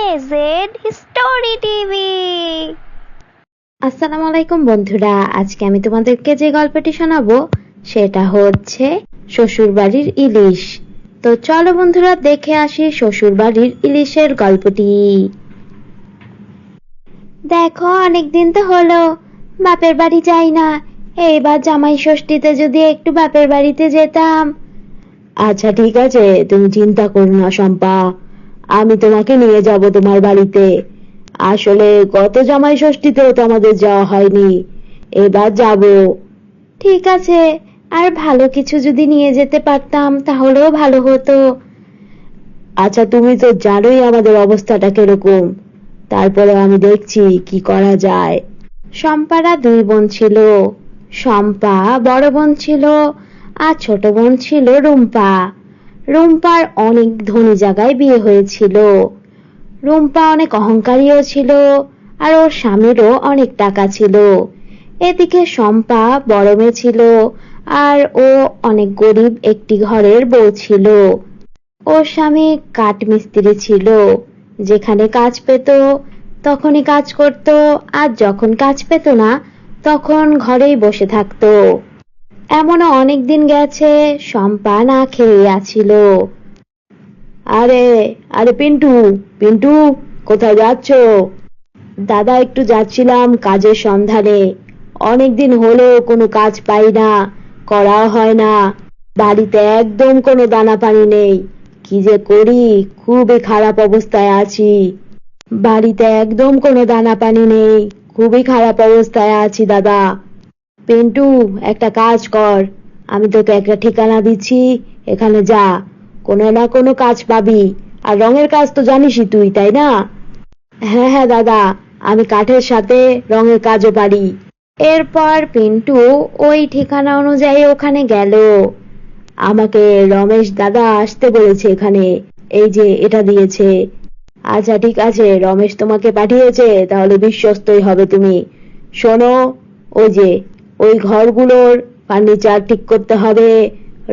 Z story TV. আসসালামু আলাইকুম বন্ধুরা, আজকে আমি তোমাদেরকে যে গল্পটি শোনাবো সেটা হচ্ছে শ্বশুরবাড়ির ইলিশ। তো চলো বন্ধুরা দেখে আসি শ্বশুরবাড়ির ইলিশের গল্পটি। দেখো অনেকদিন তো হলো বাপের বাড়ি যাই না, এইবার জামাই ষষ্ঠীতে যদি একটু বাপের বাড়িতে যেতাম। আচ্ছা ঠিক আছে, তুমি চিন্তা করো না শম্পা, আমি তোমাকে নিয়ে যাব তোমার বাড়িতে। আসলে গত জামাই ষষ্ঠীতেও তো আমাদের যাওয়া হয়নি, এবার যাব। ঠিক আছে, আর ভালো কিছু যদি নিয়ে যেতে পারতাম তাহলেও ভালো হতো। আচ্ছা তুমি তো জানোই আমাদের অবস্থাটা কিরকম, তারপরে আমি দেখছি কি করা যায়। শম্পারা দুই বোন ছিল, শম্পা বড় বোন ছিল আর ছোট বোন ছিল রুম্পা। রুম্পার অনেক ধনী জায়গায় বিয়ে হয়েছিল। রুম্পা অনেক অহংকারীও ছিল আর ওর স্বামীরও অনেক টাকা ছিল। এদিকে শম্পা বড় মেয়ে ছিল আর ও অনেক গরিব একটি ঘরের বউ ছিল। ওর স্বামী কাঠ মিস্ত্রি ছিল, যেখানে কাজ পেত তখনই কাজ করত, আর যখন কাজ পেত না তখন ঘরেই বসে থাকতো। এমনও অনেক দিন গেছে শম্পা না খেয়ে আছিল। আরে আরে পিন্টু, পিন্টু কোথায় যাচ্ছ? দাদা একটু যাচ্ছিলাম কাজের সন্ধানে, অনেকদিন হলো কোনো কাজ পাই না, করাও হয় না। বাড়িতে একদম কোনো দানা পানি নেই, কি যে করি, খুবই খারাপ অবস্থায় আছি। বাড়িতে একদম কোনো দানা পানি নেই, খুবই খারাপ অবস্থায় আছি দাদা। পিন্টু একটা কাজ কর, আমি তোকে একটা ঠিকানা দিচ্ছি, এখানে যা, কোনো না কোনো কাজ পাবি। আর রঙের কাজ তো জানিসই তুই, তাই না? হ্যাঁ হ্যাঁ দাদা, আমি কাঠের সাথে রঙের কাজও পারি। এরপর পিন্টু ওই ঠিকানা অনুযায়ী ওখানে গেল। আমাকে রমেশ দাদা আসতে বলেছে এখানে, এই যে এটা দিয়েছে। আচ্ছা ঠিক আছে, রমেশ তোমাকে পাঠিয়েছে, তাহলে বিশ্বস্তই হবে তুমি। শোনো, ওই যে ওই ঘরগুলোর ফার্নিচার ঠিক করতে হবে,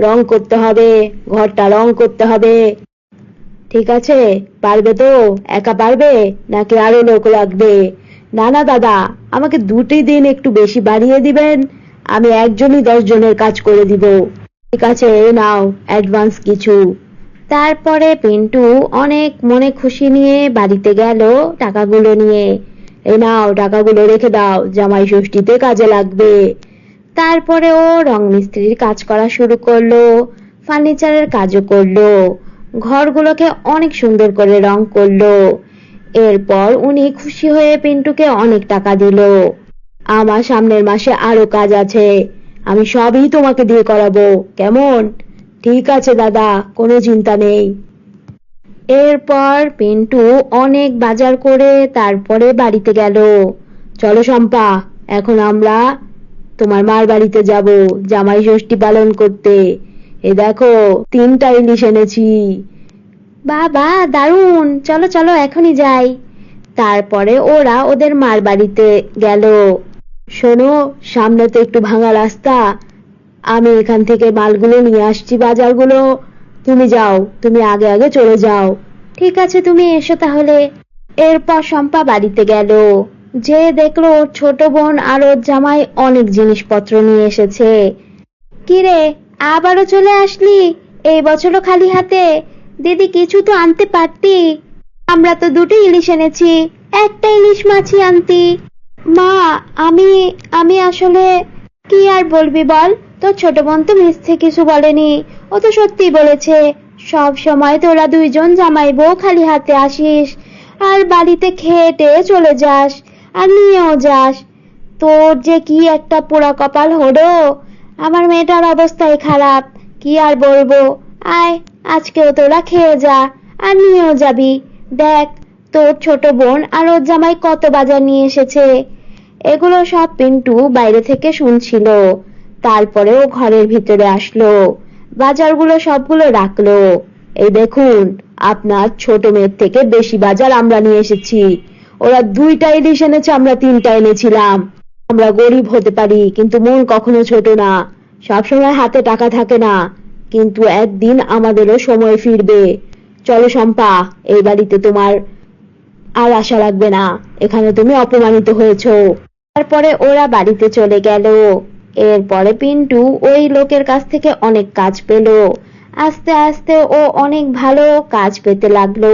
রং করতে হবে, ঘরটা রং করতে হবে। ঠিক আছে, পারবে তো? একা পারবে নাকি আরো লোক লাগবে? না না দাদা, আমাকে দুটি দিন একটু বেশি বাড়িয়ে দিবেন, আমি একজনই 10 জনের কাজ করে দিব। ঠিক আছে, এই নাও অ্যাডভান্স কিছু। তারপরে পিন্টু অনেক মনে খুশি নিয়ে বাড়িতে গেল টাকাগুলো নিয়ে। এই নাও টাকাগুলো রেখে দাও, জামাই ষষ্ঠীতে কাজে লাগবে। তারপরে ও রং মিস্ত্রির কাজ করা শুরু করলো, ফার্নিচারের কাজও করলো, ঘরগুলোকে অনেক সুন্দর করে রং করলো। এরপর উনি খুশি হয়ে পিন্টুকে অনেক টাকা দিল। আমার সামনের মাসে আরো কাজ আছে, আমি সবই তোমাকে দিয়ে করাবো, কেমন? ঠিক আছে দাদা, কোনো চিন্তা নেই। এরপর পিন্টু অনেক বাজার করে তারপরে বাড়িতে গেল। চলো শম্পা, এখন আমরা তোমার মার বাড়িতে যাব জামাই ষষ্ঠী পালন করতে। এ দেখো 3টা ইলিশ এনেছি। বাবা দারুণ, চলো চলো এখনই যাই। তারপরে ওরা ওদের মার বাড়িতে গেল। শোনো, সামনে তো একটু ভাঙা রাস্তা, আমি এখান থেকে মালগুলো নিয়ে আসছি, বাজারগুলো। তুমি যাও, তুমি আগে আগে চলে যাও। ঠিক আছে, তুমি এসো তাহলে। এরপর শম্পা বাড়িতে গেল, যে দেখলো ওর ছোট বোন আর ওর জামাই অনেক জিনিসপত্র নিয়ে এসেছে। কিরে, আবারও চলে আসলি? এই বছরও খালি হাতে? দিদি কিছু তো আনতে পারতি, আমরা তো 2টো ইলিশ এনেছি, একটা ইলিশ মাছই আনতি। মা, আমি আমি আসলে, কি আর বলবি বল, তোর ছোট বোন তো মিথ্যে কিছু বলেনি, ও তো সত্যি বলেছে। সব সময় তোরা 2জন জামাই বউ খালি হাতে আসিস আর বাড়িতে খেয়ে টেয়ে চলে যাস আর নিয়েও যাস। তোর যে কি একটা পোড়া কপাল হলো, আমার মেয়েটার অবস্থাই খারাপ, কি আর বলবো। আয়, আজকেও তোরা খেয়ে যা আর নিয়েও যাবি। দেখ, তোর ছোট বোন আর ওর জামাই কত বাজার নিয়ে এসেছে। এগুলো সব পিন্টু বাইরে থেকে শুনছিল। তারপরে ও ঘরের ভিতরে আসলো, বাজারগুলো সবগুলো রাখলো। এই দেখুন, আপনার ছোট মেয়ের থেকে বেশি বাজার আমরা নিয়ে এসেছি। ওরা 2টা ইলিশ এনেছে, আমরা 3টা এনেছিলাম। আমরা গরিব হতে পারি কিন্তু মন কখনো ছোট না। সবসময় হাতে টাকা থাকে না, কিন্তু একদিন আমাদেরও সময় ফিরবে। চলো শম্পা, এই বাড়িতে তোমার আর আশা লাগবে না, এখানে তুমি অপমানিত হয়েছো। তারপরে ওরা বাড়িতে চলে গেল। এরপরে পিন্টু ওই লোকের কাছ থেকে অনেক কাজ পেল। আস্তে আস্তে ও অনেক ভালো কাজ পেতে লাগলো।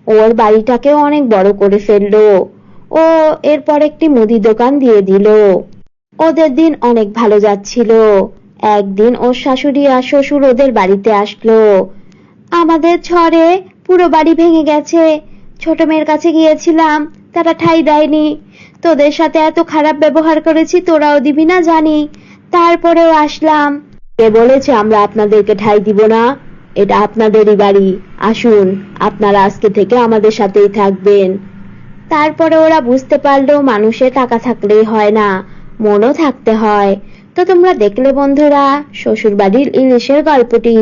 ওর বাড়িটাকেও অনেক বড় করে ফেললো। ও এরপর একটি মুদি দোকান দিয়ে দিল। ওদের দিন অনেক ভালো যাচ্ছিল। একদিন ওর শাশুড়ি আর শ্বশুর ওদের বাড়িতে আসলো। আমাদের ঝড়ে পুরো বাড়ি ভেঙে গেছে, ছোট মেয়ের কাছে গিয়েছিলাম, তারা ঠাঁই দেয়নি। তোদের সাথে এত খারাপ ব্যবহার করেছি, তোরাও দিবি না জানি, তারপরেও আসলাম। কে বলেছে আমরা আপনাদেরকে ঠাঁই দিব না? এটা আপনাদেরই বাড়ি, আসুন, আপনারা আজকে থেকে আমাদের সাথেই থাকবেন। তারপরে ওরা বুঝতে পারলো মানুষের টাকা থাকলেই হয় না, মনও থাকতে হয়। তো তোমরা দেখলে বন্ধুরা শ্বশুর বাড়ির ইলিশের গল্পটি।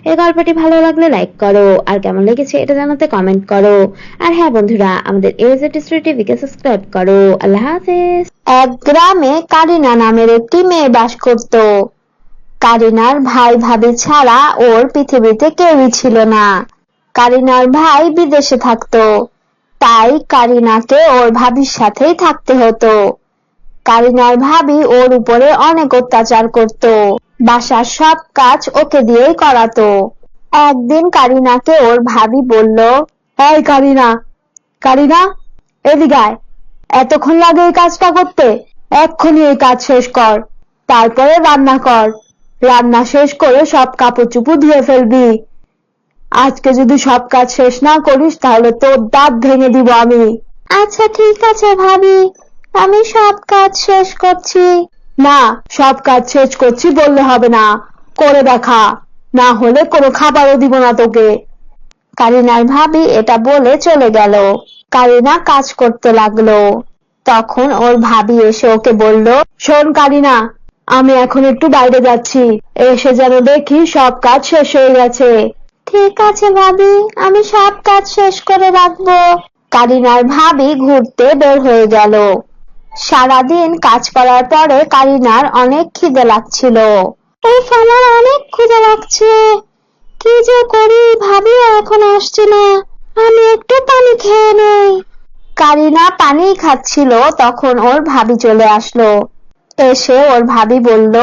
এই গল্পটি ভালো লাগলে লাইক করো, আর কেমন লেগেছে এটা জানাতে কমেন্ট করো। আর হ্যাঁ বন্ধুরা, আমাদের AZ Story টিভিকে সাবস্ক্রাইব করো। আল্লাহ হাফেজ। এক গ্রামে কারিনা নামের একটি মেয়ে বাস করত। কারিনার ভাই ভাবি ছাড়া ওর পৃথিবীতে কেউই ছিল না। কারিনার ভাই বিদেশে থাকতো, তাই কারিনাকে ওর ভাবির সাথেই থাকতে হতো। কারিনার ভাবি ওর উপরে অনেক অত্যাচার করত, বাসার সব কাজ ওকে দিয়েই করাতো। একদিন কারিনাকে ওর ভাবি বলল, এই কারিনা, কারিনা এদিকে আয়, এতক্ষণ লাগে এই কাজটা করতে? এক্ষুনি এই কাজ শেষ কর, তারপরে রান্না কর। রান্না শেষ করে সব কাপড় চোপড় ধুয়ে ফেলবি। আজকে যদি সব কাজ শেষ না করিস তাহলে তোর দাঁত ভেঙে দিব আমি। আচ্ছা ঠিক আছে ভাবি, আমি সব কাজ শেষ করছি। না, সব কাজ শেষ করছি বললে হবে না, করে দেখা, না হলে কোনো খাবারও দিব না তোকে। কারিনার ভাবি এটা বলে চলে গেল। কারিনা কাজ করতে লাগলো। তখন ওর ভাবি এসে ওকে বলল, শোন কারিনা, আমি এখন একটু বাইরে যাচ্ছি, এসে যেন দেখি সব কাজ শেষ হয়ে গেছে। ঠিক আছে ভাবি, আমি সব কাজ শেষ করে রাখবো। কারিনার ভাবি ঘুরতে বের হয়ে গেল। সারাদিন কাজ করার পরে কারিনার অনেক খিদে লাগছিল। আমার অনেক খিদে লাগছে, কি যে করি, ভাবি এখন আসছে না, আমি একটু পানি খেয়ে নেই। কারিনা পানি খাচ্ছিল, তখন ওর ভাবি চলে আসলো। এসে ওর ভাবি বলল,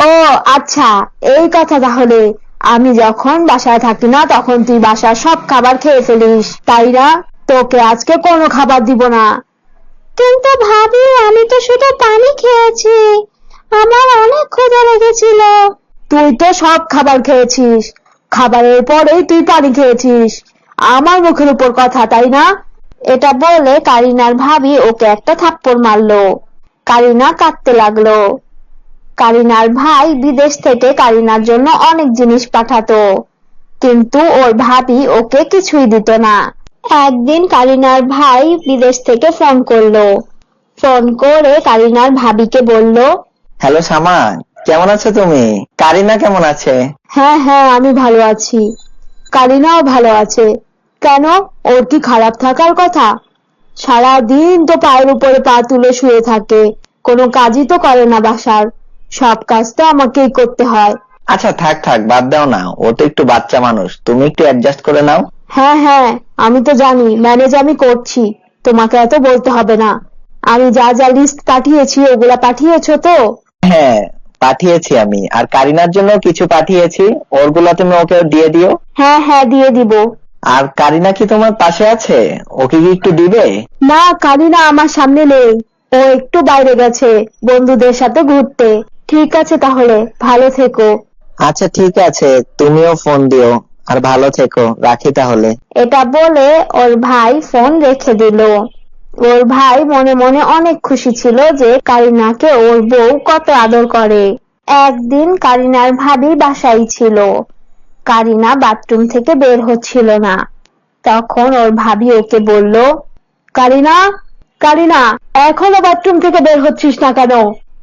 ও আচ্ছা এই কথা তাহলে, আমি যখন বাসায় থাকি না তখন তুই বাসার সব খাবার খেয়ে ফেলিস, তাই না? তোকে আজকে কোনো খাবার দিব না। কিন্তু ভাবি আমি তো শুধু পানি খেয়েছি, আমার অনেক ক্ষুধা লেগেছিল। তুই তো সব খাবার খেয়েছিস, খাবারের পরেই তুই পানি খেয়েছিস, আমার মুখের উপর কথা, তাই না? এটা বলে কারিনার ভাবি ওকে একটা থাপ্পড় মারলো। কারিনা কাঁদতে লাগলো। কারিনার ভাই বিদেশ থেকে কারিনার জন্য অনেক জিনিস পাঠাতো, কিন্তু ওর ভাবি ওকে কিছুই দিত না। একদিন কারিনার ভাই বিদেশ থেকে ফোন করলো। ফোন করে কারিনার ভাবিকে বলল, হ্যালো শামা, কেমন আছো তুমি? কারিনা কেমন আছে? হ্যাঁ হ্যাঁ আমি ভালো আছি, কারিনাও ভালো আছে। কেন, ওর কি খারাপ থাকার কথা? সারা দিন তো পায়ের উপরে পা তুলে শুয়ে থাকে, কোনো কাজই তো করে না বাসার, সব কাজ তো আমাকেই করতে হয়। আচ্ছা থাক থাক, বাদ দাও না, ও তো একটু বাচ্চা মানুষ, তুমি একটু অ্যাডজাস্ট করে নাও। হ্যাঁ হ্যাঁ আমি তো জানি, ম্যানেজ আমি করছি, তোমাকে এত বলতে হবে না। আমি যা যা লিস্ট পাঠিয়েছি ওগুলা পাঠিয়েছো তো? হ্যাঁ পাঠিয়েছি আমি, আর কারিনার জন্য কিছু পাঠিয়েছি, ওরগুলো তুমি ওকে দিয়ে দিও। হ্যাঁ হ্যাঁ দিয়ে দিব। আর কারিনা কি তোমার পাশে আছে? ওকে কি একটু দিবে? না, কারিনা আমার সামনে নেই, ও একটু বাইরে গেছে বন্ধুদের সাথে ঘুরতে। ঠিক আছে তাহলে, ভালো থেকো। আচ্ছা ঠিক আছে, তুমিও ফোন দিও, আর ভালো থেকো, রাখি তাহলে। এটা বলে ওর ভাই ফোন রেখে দিল। ওর ভাই মনে মনে অনেক খুশি ছিল যে কারিনাকে ওর বউ কত আদর করে। একদিন কারিনার ভাবি বাসায় ছিল। কারিনা বাথরুম থেকে বের হচ্ছিল না। তখন ওর ভাবি ওকে বলল, কারিনা, কারিনা এখনো বাথরুম থেকে বের হচ্ছিস না কেন?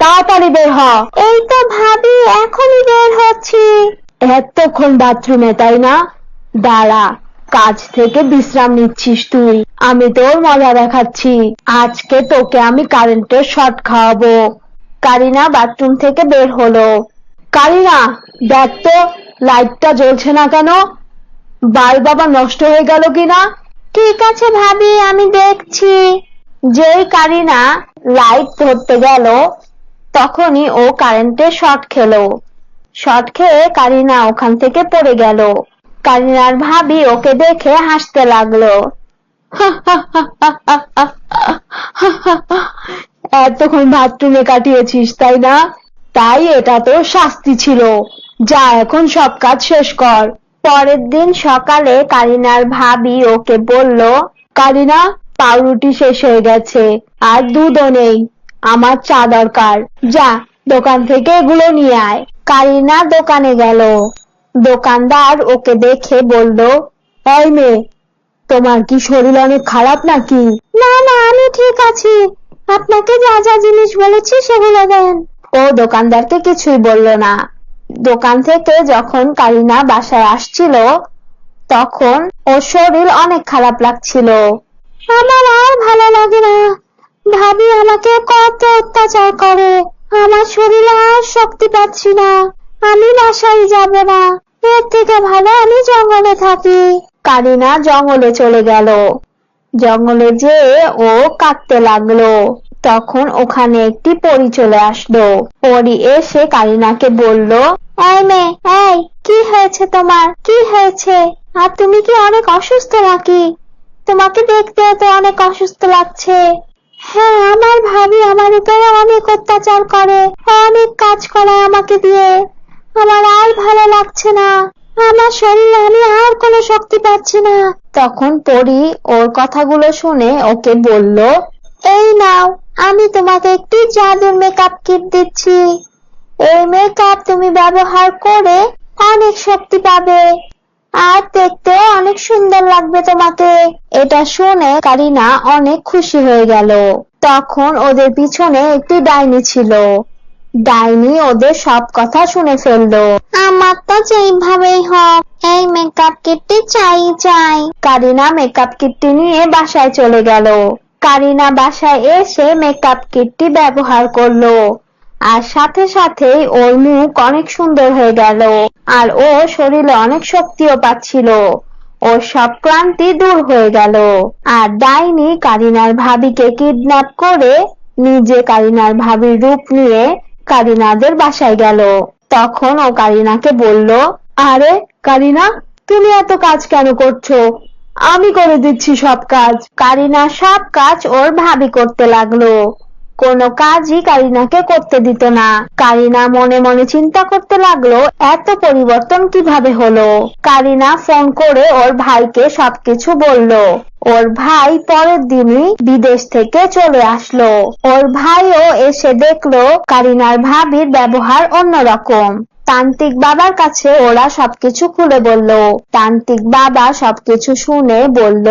তাড়াতাড়ি বের হ। এই তো ভাবি এখনই বের হচ্ছি। এতক্ষণ বাথরুমে, তাই না? দাঁড়া, কাজ থেকে বিশ্রাম নিচ্ছিস তুই, আমি তোর মজা দেখাচ্ছি, আজকে তোকে আমি কারেন্টের শর্ট খাওয়াবো। কারিনা বাথরুম থেকে বের হলো। কারিনা দেখ তো লাইটটা জ্বলছে না কেন, বাল্ব বাবা নষ্ট হয়ে গেল কিনা? ঠিক আছে ভাবি, আমি দেখছি। যেই কারিনা লাইট ধরতে গেল তখনই ও কারেন্টে শর্ট খেলো। শর্ট খেয়ে কারিনা ওখান থেকে পড়ে গেল। কারিনার ভাবি ওকে দেখে হাসতে লাগলো। এতক্ষণ বাথরুমে কাটিয়েছিস তাই না? তাই এটা তোর শাস্তি ছিল। যা এখন সব কাজ শেষ কর। পরের দিন সকালে কারিনার ভাবি ওকে বলল, কারিনা, পাউরুটি শেষ হয়ে গেছে আর দুধও নেই, আমার চা দরকার, যা দোকান থেকে এগুলো নিয়ে আয়। কারিনা দোকানে গেল। দোকানদার ওকে দেখে বলল, এই মেয়ে, তোমার কি শরীর অনেক খারাপ নাকি? না না, আমি ঠিক আছি, আপনাকে যা যা জিনিস বলেছি সেগুলো দেন। ও দোকানদারকে কিছুই বলল না। দোকান থেকে যখন কারিনা বাসায় আসছিল তখন ওর শরীর অনেক খারাপ লাগছিল। আমার আর ভালো লাগে না, ভাবি আমাকে কত অত্যাচার করে, আমার শরীরে আর শক্তি পাচ্ছি না, আমি বাসায় যাব না, এর থেকে ভালো আমি জঙ্গলে থাকি। কারিনা জঙ্গলে চলে গেল। জঙ্গলে যেয়ে ও কাঁদতে লাগলো। তখন ওখানে একটি পরী চলে আসলো। পরী এসে কারিনাকে বলল, এই মেয়ে, এই কি হয়েছে তোমার? কি হয়েছে? আর তুমি কি অনেক অসুস্থ নাকি? তোমাকে দেখতে তো অনেক অসুস্থ লাগছে। হ্যাঁ, আমার ভাবি আমার উপরে অনেক অত্যাচার করে, অনেক কাজ করায় আমাকে দিয়ে, আমার আর ভালো লাগছে না, আমার শরীরে আমি আর কোনো শক্তি পাচ্ছি না। তখন পরী ওর কথাগুলো শুনে ওকে বলল, এই নাও, আমি তোমাকে একটি জাদুর মেকআপ কিট দিচ্ছি, এই মেকআপ তুমি ব্যবহার করে অনেক শক্তি পাবে আর দেখতে অনেক সুন্দর লাগবে তোমাকে। এটা শুনে কারিনা অনেক খুশি হয়ে গেল। তখন ওদের পিছনে একটি ডাইনি ছিল। ডাইনি ওদের সব কথা শুনে ফেললো। আমার তো যেইভাবেই হোক এই মেকআপ কিটটি চাই। কারিনা মেকআপ কিটটি নিয়ে বাসায় চলে গেল। কারিনা বাসায় এসে মেকআপ কিটটি ব্যবহার করলো আর সাথে সাথেই ওর মুখ অনেক সুন্দর হয়ে গেল আর ও শরীরে অনেক শক্তিও পাচ্ছিল। ওর সব ক্লান্তি দূর হয়ে গেল। আর ডাইনি কারিনার ভাবিকে কিডন্যাপ করে নিজে কারিনার ভাবির রূপ নিয়ে কারিনাদের বাসায় গেল। তখন ও কারিনাকে বলল, আরে কারিনা, তুমি এত কাজ কেন করছো? আমি করে দিচ্ছি সব কাজ। কারিনা সব কাজ ওর ভাবি করতে লাগলো। কোনো কাজই কারিনাকে করতে দিত না। কারিনা মনে মনে চিন্তা করতে লাগলো, এত পরিবর্তন কিভাবে হলো। কারিনা ফোন করে ওর ভাইকে সবকিছু বলল। ওর ভাই পরের দিনই বিদেশ থেকে চলে আসলো। ওর ভাইও এসে দেখলো কারিনার ভাবির ব্যবহার অন্যরকম। তান্ত্রিক বাবার কাছে ওরা সবকিছু খুলে বলল। তান্ত্রিক বাবা সবকিছু শুনে বলল,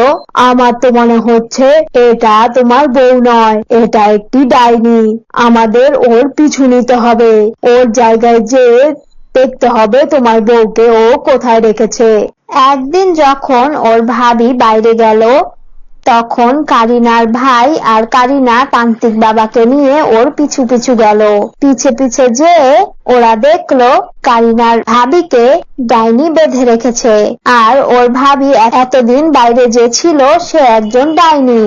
আমার তো মনে হচ্ছে এটা তোমার বউ নয়, এটা একটি ডাইনি। আমাদের ওর পিছু নিতে হবে, ওর জায়গায় যেয়ে দেখতে হবে তোমার বউকে ও কোথায় রেখেছে। একদিন যখন ওর ভাবি বাইরে গেল তখন কারিনার ভাই আর কারিনা তান্ত্রিক বাবাকে নিয়ে ওর পিছু পিছু গেল। পিছে পিছে যেয়ে ওরা দেখলো কারিনার ভাবিকে ডাইনি বেঁধে রেখেছে আর ওর ভাবি এতদিন বাইরে যে ছিল সে একজন ডাইনি।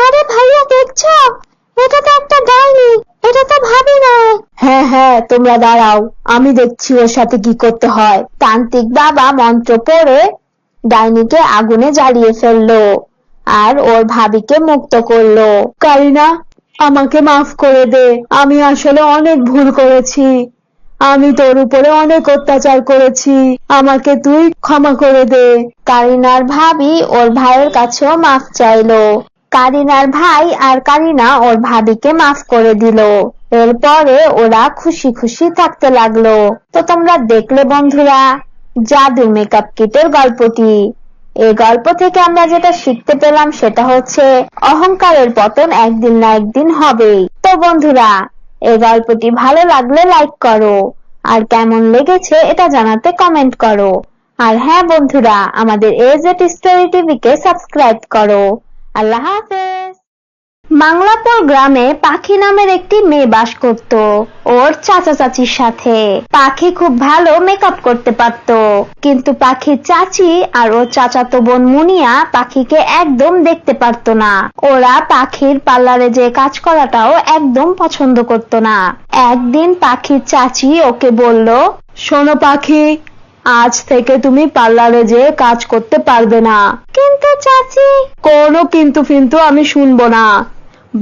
আরে ভাইয়া, দেখছো, এটা তো একটা ডাইনি, এটা তো ভাবি নয়। হ্যাঁ হ্যাঁ, তোমরা দাঁড়াও, আমি দেখছি ওর সাথে কি করতে হয়। তান্ত্রিক বাবা মন্ত্র পড়ে ডাইনিকে আগুনে জ্বালিয়ে ফেললো আর ওর ভাবিকে মুক্ত করলো। কারিনা, আমাকে মাফ করে দে, আমি আসলে অনেক ভুল করেছি, আমি তোর উপরে অনেক অত্যাচার করেছি, আমাকে তুই ক্ষমা করে দে। কারিনার ভাবি ওর ভাইয়ের কাছেও মাফ চাইলো। কারিনার ভাই আর কারিনা ওর ভাবিকে মাফ করে দিল। এরপরে ওরা খুশি খুশি থাকতে লাগলো। তো তোমরা দেখলে বন্ধুরা জাদু মেকআপ কিটের গল্পটি। এই গল্প থেকে আমরা যেটা শিখতে পেলাম সেটা হচ্ছে অহংকারের পতন একদিন না একদিন হবেই। তো বন্ধুরা, এই গল্পটি ভালো লাগলে লাইক করো আর কেমন লেগেছে এটা জানাতে কমেন্ট করো। আর হ্যাঁ বন্ধুরা, আমাদের AZ স্টোরি টিভিকে সাবস্ক্রাইব করো। আল্লাহ হাফেজ। বাংলাপুর গ্রামে পাখি নামের একটি মেয়ে বাস করত ওর চাচা চাচির সাথে। পাখি খুব ভালো মেকআপ করতে পারত, কিন্তু পাখির চাচি আর ওর চাচাতো বোন মুনিয়া পাখিকে একদম দেখতে পারতো না। ওরা পাখির পার্লারে যে কাজ করাটাও একদম পছন্দ করত না। একদিন পাখির চাচি ওকে বলল, শোনো পাখি, আজ থেকে তুমি পার্লারে যে কাজ করতে পারবে না। কিন্তু চাচি। কোনো কিন্তু ফিন্তু আমি শুনবো না।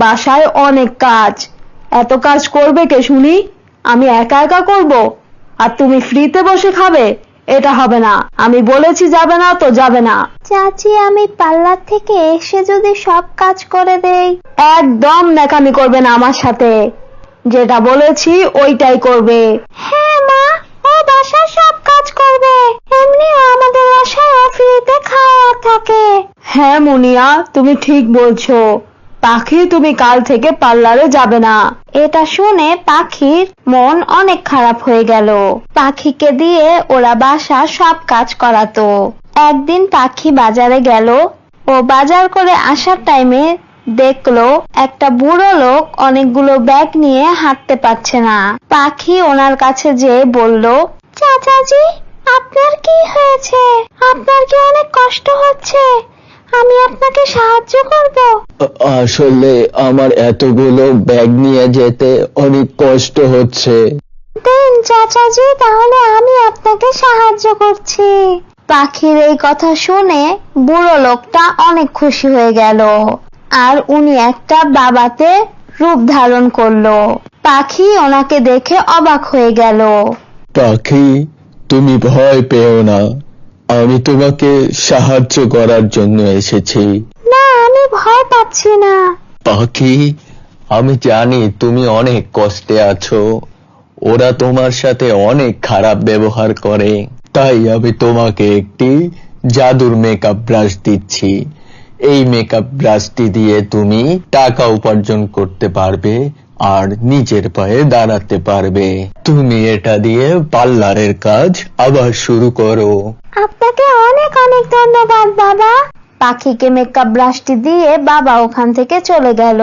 বাসায় অনেক কাজ, এত কাজ করবে কে শুনি? আমি একা একা করব আর তুমি ফ্রিতে বসে খাবে? এটা হবে না। আমি বলেছি যাবে না তো যাবে না। চাচি, আমি পার্লার থেকে এসে যদি সব কাজ করে দেই? একদম ন্যাকামি করবে না আমার সাথে। যেটা বলেছি ওইটাই করবে। হ্যাঁ মা, ও বাসায় সব কাজ করবে। এমনি আমাদের বাসায় ফ্রিতে খাওয়া থাকে। হ্যাঁ মুনিয়া, তুমি ঠিক বলছো। পাখি, তুমি কাল থেকে পার্লারে যাবে না। এটা শুনে পাখির মন অনেক খারাপ হয়ে গেল। পাখিকে দিয়ে ওরা বাসা সব কাজ করাতো। একদিন পাখি বাজারে গেল। ও বাজার করে আসার টাইমে দেখলো একটা বুড়ো লোক অনেকগুলো ব্যাগ নিয়ে হাঁটতে পারছে না। পাখি ওনার কাছে যেয়ে বলল, চাচাজি, আপনার কি হয়েছে? আপনার কি অনেক কষ্ট হচ্ছে? আমি আপনাকে সাহায্য করব। আসলে আমার এতগুলো ব্যাগ নিয়ে যেতে অনেক কষ্ট হচ্ছে। দিন চাচাজি, তাহলে আমি আপনাকে সাহায্য করছি। পাখির এই কথা শুনে বুড়ো লোকটা অনেক খুশি হয়ে গেল আর উনি একটা বাবাতে রূপ ধারণ করলো। পাখি ওনাকে দেখে অবাক হয়ে গেল। পাখি, তুমি ভয় পেও না, আমি তোমাকে সাহায্য করার জন্য এসেছি। না, আমি ভয় পাচ্ছি না। পাখি, আমি জানি তুমি অনেক কষ্টে আছো। ওরা তোমার সাথে অনেক খারাপ ব্যবহার করে, তাই আমি তোমাকে একটি জাদুর মেকআপ ব্রাশ দিচ্ছি। এই মেকআপ ব্রাশটি দিয়ে তুমি টাকা উপার্জন করতে পারবে আর নিজের পায়ে দাঁড়াতে পারবে। তুমি এটা দিয়ে পার্লারের কাজ আবার শুরু করো। আপনাকে অনেক অনেক ধন্যবাদ বাবা। পাখিকে মেকআপ ব্রাশটি দিয়ে বাবা ওখান থেকে চলে গেল।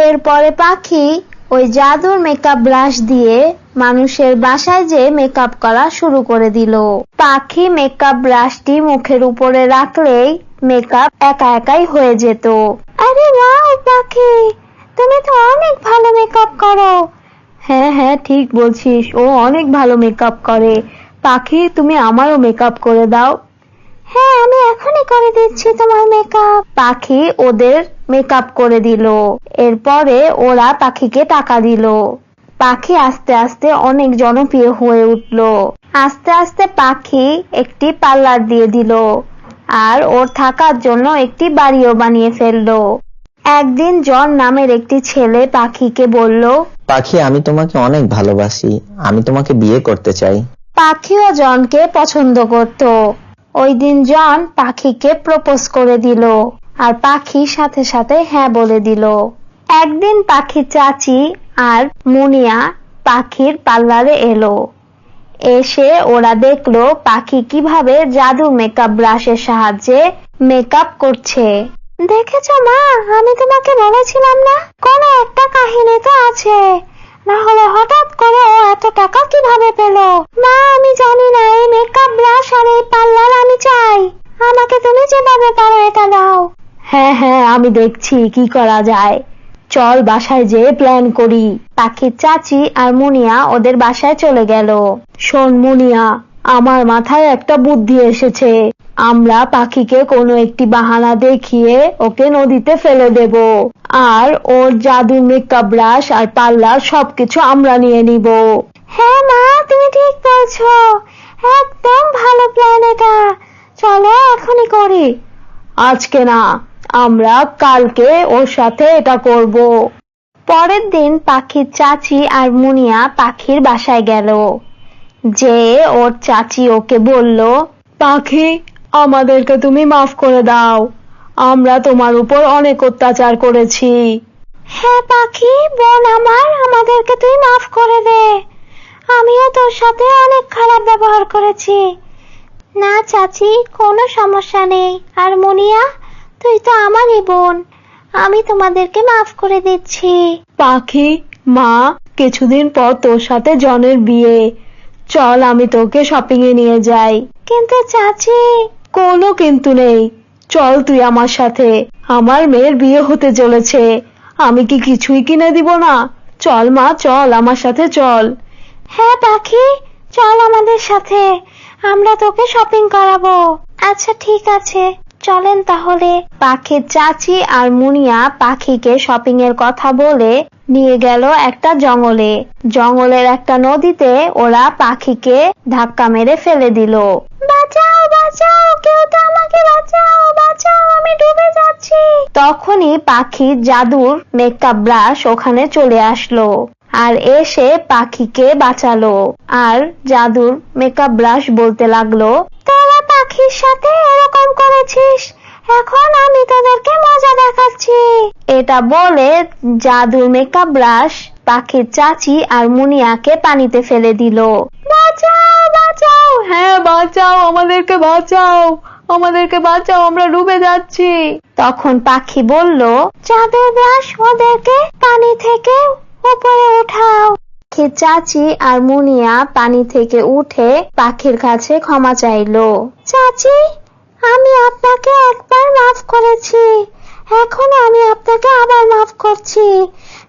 এরপরে পাখি ওই জাদুর মেকআপ ব্রাশ দিয়ে মানুষের বাসায় যে মেকআপ করা শুরু করে দিল। পাখি মেকআপ ব্রাশটি মুখের উপরে রাখলেই মেকআপ একা একাই হয়ে যেত। আরে ওয়াও পাখি, তুমি তো অনেক ভালো মেকআপ করো। হ্যাঁ হ্যাঁ, ঠিক বলছিস, ও অনেক ভালো মেকআপ করে। পাখি, তুমি আমারও মেকআপ করে দাও। হ্যাঁ, আমি এখনই করে দিচ্ছি তোমার মেকআপ। পাখি ওদের মেকআপ করে দিল। এরপরে ওরা পাখিকে টাকা দিল। পাখি আস্তে আস্তে অনেক জনপ্রিয় হয়ে উঠল। আস্তে আস্তে পাখি একটি পার্লার দিয়ে দিল আর ওর থাকার জন্য একটি বাড়িও বানিয়ে ফেললো। একদিন জন নামের একটি ছেলে পাখিকে বলল, পাখি, আমি তোমাকে অনেক ভালোবাসি, আমি তোমাকে বিয়ে করতে চাই। পাখিও জনকে পছন্দ করত। ওই দিন জন পাখিকে প্রপোজ করে দিল আর পাখি সাথে সাথে হ্যাঁ বলে দিল। একদিন পাখির চাচি আর মুনিয়া পাখির পার্লারে এলো। এসে ওরা দেখলো পাখি কিভাবে জাদু মেকআপ ব্রাশের সাহায্যে মেকআপ করছে। দেখেছো মা, আমি তোমাকে বলেছিলাম না, কোনো একটা কাহিনী তো আছে, না হলে হঠাৎ করে ও এত টাকা কিভাবে পেল? মা, আমি জানি না, এই মেকআপ ব্রাশ আর এই পার্লার আমি চাই। আমাকে তুমি যেভাবে পারো এটা দাও। হ্যাঁ হ্যাঁ, আমি দেখছি কি করা যায়। চল বাসায় যেয়ে প্ল্যান করি। পাখির চাচি আর মুনিয়া ওদের বাসায় চলে গেল। শোন মুনিয়া, আমার মাথায় একটা বুদ্ধি এসেছে। আমরা পাখিকে কোনো একটি বাহানা দেখিয়ে ওকে নদীতে ফেলে দেব আর ওর জাদুর মেকআপ ব্রাশ আর পার্লার সবকিছু আমরা নিয়ে নিব। হ্যাঁ মা, তুমি ঠিক বলছো, একদম ভালো প্ল্যান এটা। চলো এখনই করি। আজকে না, আমরা কালকে ওর সাথে এটা করব। পরের দিন পাখির চাচি আর মুনিয়া পাখির বাসায় গেল। যে ওর চাচি ওকে বলল, পাখি, আমাদেরকে তুমি মাফ করে দাও, আমরা তোমার উপর অনেক অত্যাচার করেছি। হ্যাঁ পাখি বোন আমার, আমাদেরকে তুই মাফ করে দে। আমিও তোর সাথে অনেক খারাপ ব্যবহার করেছি। না চাচি, কোনো সমস্যা নেই। আর মুনিয়া, তুই তো আমারই বোন, আমি তোমাদেরকে মাফ করে দিচ্ছি। পাখি, মা, কিছুদিন পর তোর সাথে জনের বিয়ে, চল আমি তোকে শপিং এ নিয়ে যাই। কিন্তু চাচি। কোনো কিন্তু নেই, চল তুই আমার সাথে, আমার মেয়ের বিয়ে হতে চলেছে, আমি কি কিছুই কিনে দিব না? চল মা, চল আমার সাথে চল। হ্যাঁ পাখি, চল আমাদের সাথে, আমরা তোকে শপিং করাবো। আচ্ছা ঠিক আছে, চলেন তাহলে। পাখির চাচি আর মুনিয়া পাখিকে শপিং এর কথা বলে নিয়ে গেল একটা জঙ্গলে। জঙ্গলের একটা নদীতে ওরা পাখিকে ধাক্কা মেরে ফেলে দিল। বাঁচাও বাঁচাও, কেউ তো আমাকে বাঁচাও, বাঁচাও, আমি ডুবে যাচ্ছি। তখনই পাখির জাদুর মেকআপ ব্রাশ ওখানে চলে আসলো আর এসে পাখিকে বাঁচালো। আর জাদুর মেকআপ ব্রাশ বলতে লাগলো, তোরা পাখির সাথে এরকম করেছিস, এখন আমি তোদেরকে মজা দেখাচ্ছি। এটা বলে জাদুর মেকআপ ব্রাশ পাখির চাচি আর মুনিয়াকে পানিতে ফেলে দিল। বাঁচাও বাঁচাও, হ্যাঁ বাঁচাও, আমাদেরকে বাঁচাও, আমাদেরকে বাঁচাও, আমরা ডুবে যাচ্ছি। তখন পাখি বলল, জাদুর ব্রাশ, ওদেরকে পানি থেকে উপরে উঠাও। পাখির চাচি আর মুনিয়া পানি থেকে উঠে পাখির কাছে ক্ষমা চাইলো। চাচি, আমি আপনাকে একবার মাফ করেছি, এখন আমি আপনাকে আবার মাফ করছি,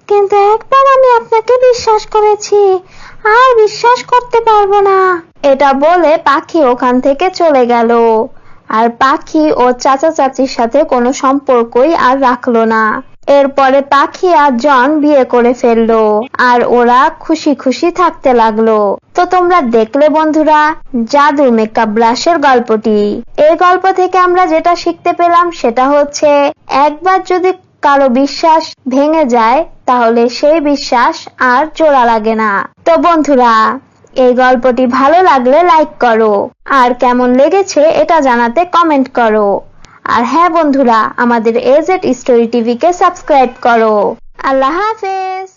কিন্তু একবার আমি আপনাকে বিশ্বাস করেছি, আর বিশ্বাস করতে পারবো না। এটা বলে পাখি ওখান থেকে চলে গেল। আর পাখি ও চাচা চাচির সাথে কোনো সম্পর্কই আর রাখলো না। এরপরে পাখি আর জন বিয়ে করে ফেললো আর ওরা খুশি খুশি থাকতে লাগলো। তো তোমরা দেখলে বন্ধুরা জাদুর মেকআপ ব্রাশের গল্পটি। এই গল্প থেকে আমরা যেটা শিখতে পেলাম সেটা হচ্ছে, একবার যদি কারো বিশ্বাস ভেঙে যায় তাহলে সেই বিশ্বাস আর জোড়া লাগে না। তো বন্ধুরা, এই গল্পটি ভালো লাগলে লাইক করো, আর কেমন লেগেছে এটা জানাতে কমেন্ট করো। আর হ্যাঁ বন্ধুরা, আমাদের AZ স্টোরি টিভিকে সাবস্ক্রাইব করো। আল্লাহ হাফেজ।